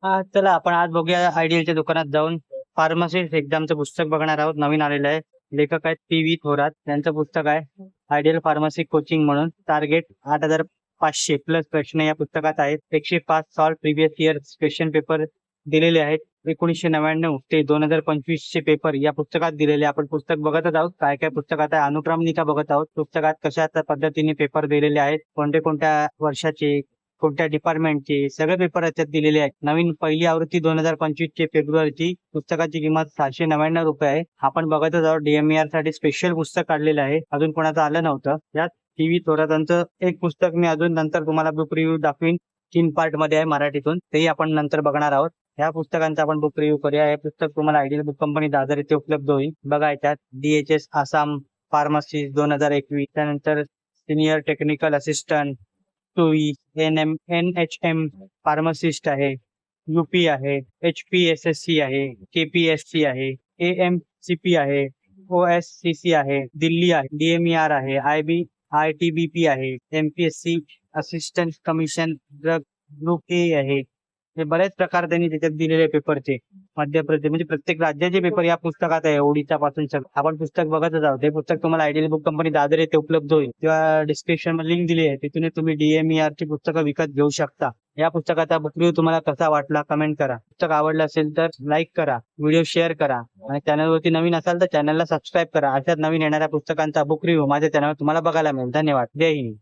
चला आपण आज बघूया आयडियलच्या दुकानात जाऊन फार्मसिस्ट एक्झामचं पुस्तक बघणार आहोत. नवीन आलेलं आहे. लेखक आहेत पी.व्ही. थोरात. त्यांचं पुस्तक आहे आयडियल फार्मसी कोचिंग म्हणून. टार्गेट 8,500 प्लस प्रश्न या पुस्तकात आहेत. 105 solve previous year question paper दिलेले आहेत. 1999 ते 2025 चे पेपर या पुस्तकात दिलेले. आपण पुस्तक बघतच आहोत. काय काय पुस्तकात आहे अनुक्रमणिका बघत आहोत. पुस्तकात कशा पद्धतीने पेपर दिलेले आहेत, कोणत्या वर्षाचे, कोणत्या डिपार्टमेंटचे सगळे पेपर याच्यात दिलेले आहेत. नवीन पहिली आवृत्ती 2025 चे फेब्रुवारीची. पुस्तकाची किंमत 699 रुपये आहे. आपण बघतच आहोत DMER साठी स्पेशल पुस्तक काढलेलं आहे. अजून कोणाचं आलं नव्हतं. यात पी.व्ही. थोरातांचं एक पुस्तक मी अजून नंतर तुम्हाला बुक रिव्ह्यू दाखवीन. 3 पार्ट मध्ये आहे मराठीतून. तेही आपण नंतर बघणार आहोत. ह्या पुस्तकांचा आपण बुक रिव्ह्यू करूया. हे पुस्तक तुम्हाला आयडियल बुक कंपनी दादर येथे उपलब्ध होईल. बघा याच्यात DHS आसाम फार्मसी 2021, त्यानंतर सिनियर टेक्निकल असिस्टंट, टोई, NHM फार्मासिस्ट आहे, UP आहे, HPSSC आहे, KPSC आहे, AMCP आहे, OSCC आहे, दिल्ली आहे, DMER आहे, ITBP आहे, MPSC assistant commission drug group A आहे. हे बरेच प्रकार त्यांनी त्याच्यात दिलेले पेपरचे. मध्य प्रदेश म्हणजे प्रत्येक राज्याचे पेपर या पुस्तकात आहे. ओडिशा पासून आपण पुस्तक बघतच आहोत. हे पुस्तक तुम्हाला आयडियल बुक कंपनी दादर येथे उपलब्ध होईल किंवा डिस्क्रिप्शन मध्ये लिंक दिली आहे, तिथून तुम्ही DMER ची पुस्तकं विकत घेऊ शकता. या पुस्तकाचा बुक रिव्ह्यू तुम्हाला कसा वाटला कमेंट करा. पुस्तक आवडलं असेल तर लाईक करा, व्हिडिओ शेअर करा आणि चॅनलवरती नवीन असाल तर चॅनलला सबस्क्राईब करा. अशाच नवीन येणाऱ्या पुस्तकांचा बुक रिव्ह्यू माझ्या चॅनलवर तुम्हाला बघायला मिळेल. धन्यवाद. जय हिंद.